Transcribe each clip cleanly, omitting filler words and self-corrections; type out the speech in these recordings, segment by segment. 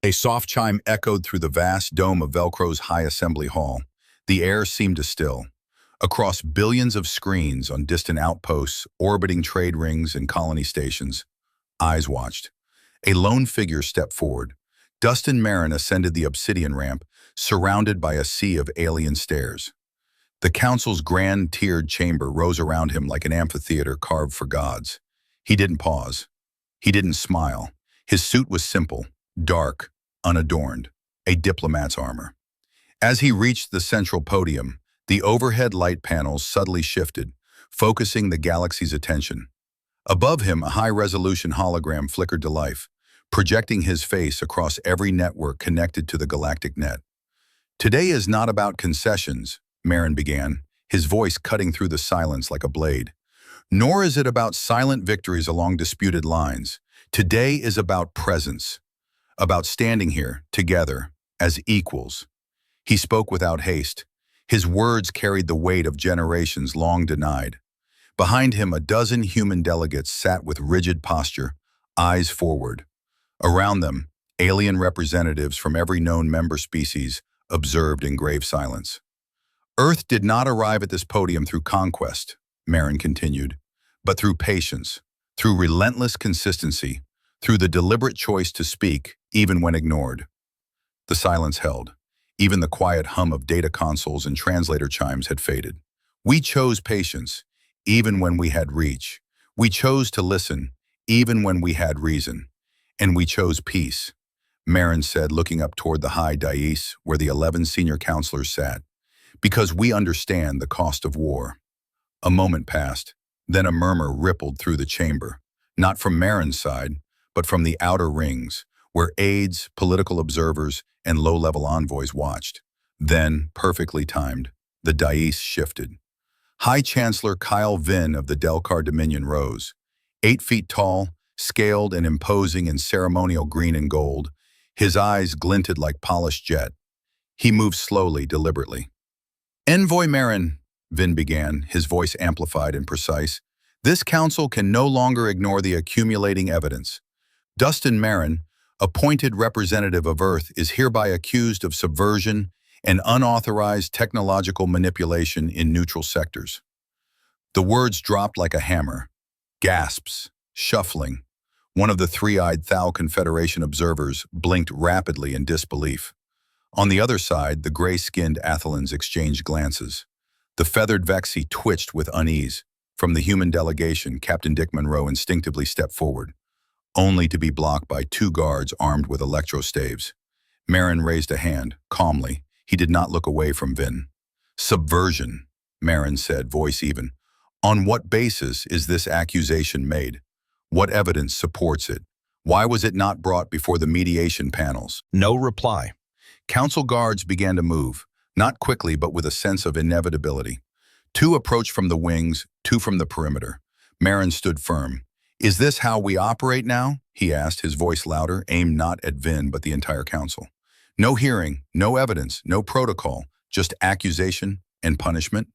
A soft chime echoed through the vast dome of Velcro's high assembly hall. The air seemed to still. Across billions of screens on distant outposts, orbiting trade rings and colony stations, eyes watched. A lone figure stepped forward. Dustin Marin ascended the obsidian ramp, surrounded by a sea of alien stares. The council's grand tiered chamber rose around him like an amphitheater carved for gods. He didn't pause. He didn't smile. His suit was simple, dark, unadorned, a diplomat's armor. As he reached the central podium, the overhead light panels subtly shifted, focusing the galaxy's attention. Above him, a high-resolution hologram flickered to life, projecting his face across every network connected to the galactic net. "Today is not about concessions," Marin began, his voice cutting through the silence like a blade. "Nor is it about silent victories along disputed lines. Today is about presence, about standing here, together, as equals." He spoke without haste. His words carried the weight of generations long denied. Behind him, a dozen human delegates sat with rigid posture, eyes forward. Around them, alien representatives from every known member species observed in grave silence. "Earth did not arrive at this podium through conquest," Marin continued, "but through patience, through relentless consistency, through the deliberate choice to speak, even when ignored." The silence held. Even the quiet hum of data consoles and translator chimes had faded. "We chose patience, even when we had reach. We chose to listen, even when we had reason. And we chose peace," Marin said, looking up toward the high dais where the 11 senior counselors sat. "Because we understand the cost of war." A moment passed, then a murmur rippled through the chamber, not from Marin's side, but from the outer rings, where aides, political observers, and low-level envoys watched. Then, perfectly timed, the dais shifted. High Chancellor Kyle Vin of the Delcar Dominion rose. 8 feet tall, scaled and imposing in ceremonial green and gold, his eyes glinted like polished jet. He moved slowly, deliberately. "Envoy Marin," Vin began, his voice amplified and precise, "this council can no longer ignore the accumulating evidence. Dustin Marin, appointed representative of Earth, is hereby accused of subversion and unauthorized technological manipulation in neutral sectors." The words dropped like a hammer. Gasps, shuffling. One of the three-eyed Thal Confederation observers blinked rapidly in disbelief. On the other side, the gray-skinned Athelans exchanged glances. The feathered Vexi twitched with unease. From the human delegation, Captain Dick Monroe instinctively stepped forward, only to be blocked by 2 guards armed with electro-staves. Marin raised a hand, calmly. He did not look away from Vin. "Subversion," Marin said, voice even. "On what basis is this accusation made? What evidence supports it? Why was it not brought before the mediation panels?" No reply. Council guards began to move, not quickly but with a sense of inevitability. 2 approached from the wings, 2 from the perimeter. Marin stood firm. "Is this how we operate now?" he asked, his voice louder, aimed not at Vin but the entire council. "No hearing, no evidence, no protocol, just accusation and punishment?"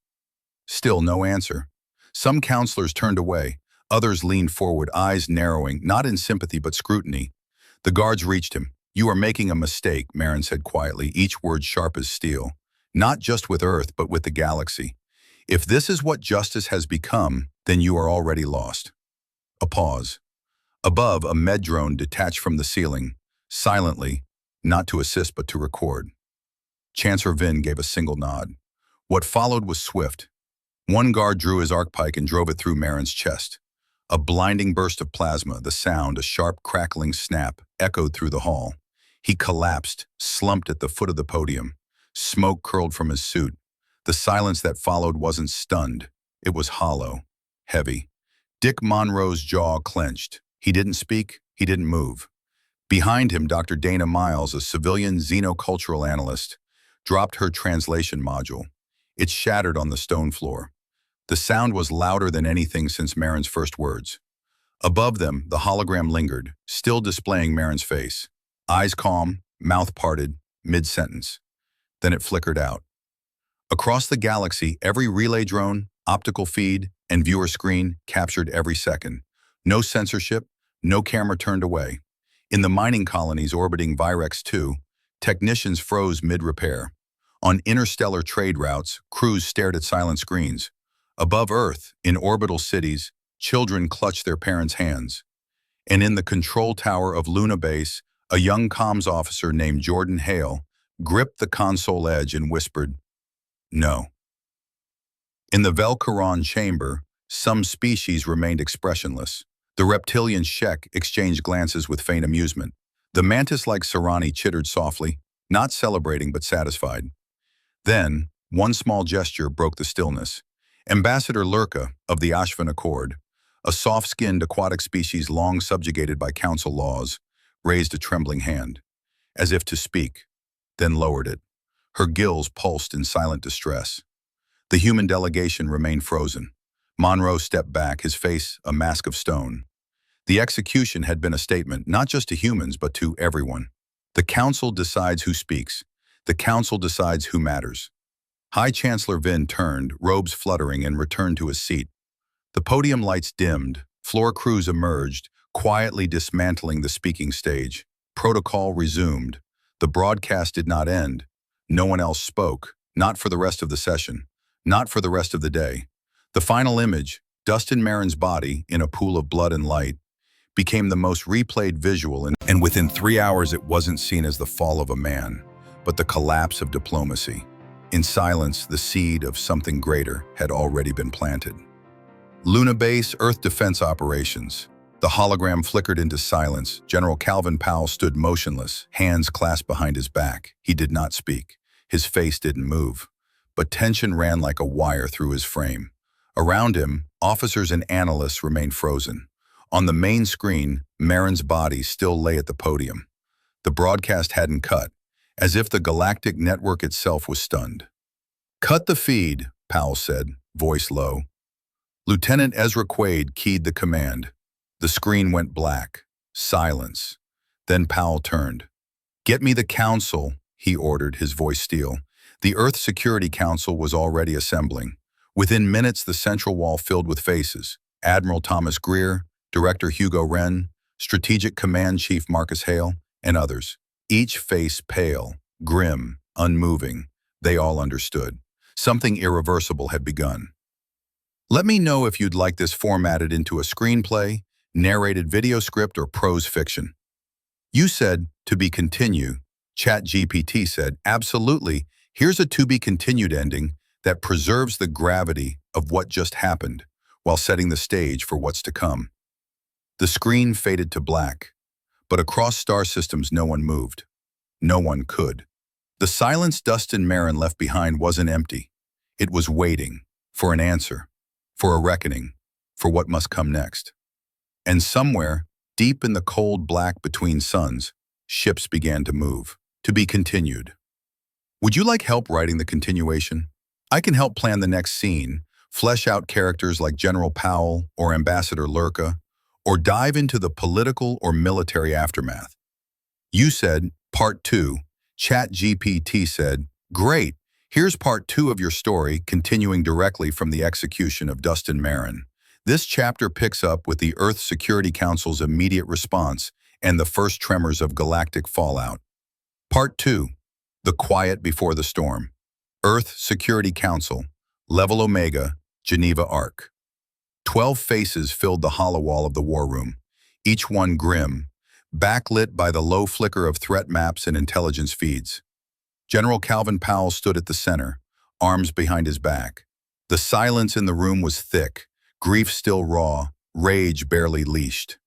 Still no answer. Some counselors turned away. Others leaned forward, eyes narrowing, not in sympathy but scrutiny. The guards reached him. "You are making a mistake," Marin said quietly, each word sharp as steel. "Not just with Earth, but with the galaxy. If this is what justice has become, then you are already lost." A pause. Above, a med drone detached from the ceiling, silently, not to assist but to record. Chancellor Vin gave a single nod. What followed was swift. One guard drew his arc pike and drove it through Marin's chest. A blinding burst of plasma, the sound, a sharp crackling snap, echoed through the hall. He collapsed, slumped at the foot of the podium. Smoke curled from his suit. The silence that followed wasn't stunned. It was hollow, heavy. Dick Monroe's jaw clenched. He didn't speak, he didn't move. Behind him, Dr. Dana Miles, a civilian xenocultural analyst, dropped her translation module. It shattered on the stone floor. The sound was louder than anything since Marin's first words. Above them, the hologram lingered, still displaying Marin's face. Eyes calm, mouth parted, mid-sentence. Then it flickered out. Across the galaxy, every relay drone, optical feed, and viewer screen captured every second. No censorship, no camera turned away. In the mining colonies orbiting Virex 2, technicians froze mid-repair. On interstellar trade routes, crews stared at silent screens. Above Earth, in orbital cities, children clutched their parents' hands. And in the control tower of Luna Base, a young comms officer named Jordan Hale gripped the console edge and whispered, "No." In the Velcaron chamber, some species remained expressionless. The reptilian Shek exchanged glances with faint amusement. The mantis-like Serani chittered softly, not celebrating but satisfied. Then, one small gesture broke the stillness. Ambassador Lurka of the Ashvan Accord, a soft-skinned aquatic species long subjugated by council laws, raised a trembling hand, as if to speak, then lowered it. Her gills pulsed in silent distress. The human delegation remained frozen. Monroe stepped back, his face a mask of stone. The execution had been a statement, not just to humans, but to everyone. The council decides who speaks. The council decides who matters. High Chancellor Vin turned, robes fluttering, and returned to his seat. The podium lights dimmed, floor crews emerged, quietly dismantling the speaking stage. Protocol resumed. The broadcast did not end. No one else spoke, not for the rest of the session, not for the rest of the day. The final image, Dustin Marin's body in a pool of blood and light, became the most replayed visual, and within 3 hours it wasn't seen as the fall of a man, but the collapse of diplomacy. In silence, the seed of something greater had already been planted. Luna Base, Earth Defense Operations. The hologram flickered into silence. General Calvin Powell stood motionless, hands clasped behind his back. He did not speak. His face didn't move, but tension ran like a wire through his frame. Around him, officers and analysts remained frozen. On the main screen, Marin's body still lay at the podium. The broadcast hadn't cut, as if the Galactic network itself was stunned. "Cut the feed," Powell said, voice low. Lieutenant Ezra Quaid keyed the command. The screen went black. Silence. Then Powell turned. "Get me the council," he ordered, his voice steel. The Earth Security Council was already assembling. Within minutes, the central wall filled with faces. Admiral Thomas Greer, Director Hugo Wren, Strategic Command Chief Marcus Hale, and others. Each face pale, grim, unmoving. They all understood. Something irreversible had begun. Let me know if you'd like this formatted into a screenplay, narrated video script, or prose fiction. You said, "To be continued." ChatGPT said, "Absolutely. Here's a to be continued ending that preserves the gravity of what just happened while setting the stage for what's to come." The screen faded to black, but across star systems no one moved. No one could. The silence Dustin Marin left behind wasn't empty. It was waiting for an answer, for a reckoning, for what must come next. And somewhere, deep in the cold black between suns, ships began to move. To be continued. Would you like help writing the continuation? I can help plan the next scene, flesh out characters like General Powell or Ambassador Lurka, or dive into the political or military aftermath. You said, Part 2. ChatGPT said, "Great, here's Part 2 of your story, continuing directly from the execution of Dustin Marin. This chapter picks up with the Earth Security Council's immediate response and the first tremors of galactic fallout." Part 2. The Quiet Before the Storm. Earth Security Council, Level Omega, Geneva Arc. 12 faces filled the hollow wall of the war room, each one grim, backlit by the low flicker of threat maps and intelligence feeds. General Calvin Powell stood at the center, arms behind his back. The silence in the room was thick, grief still raw, rage barely leashed.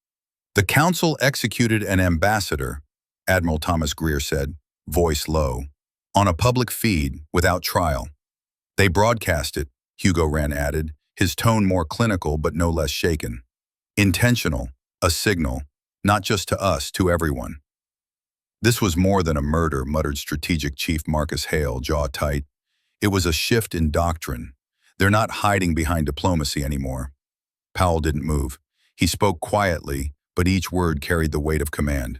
"The council executed an ambassador," Admiral Thomas Greer said, voice low, "on a public feed without trial. They broadcast it," Hugo Wren added, his tone more clinical but no less shaken. "Intentional, a signal, not just to us, to everyone." "This was more than a murder," muttered Strategic Chief Marcus Hale, jaw tight. "It was a shift in doctrine. They're not hiding behind diplomacy anymore." Powell didn't move. He spoke quietly, but each word carried the weight of command.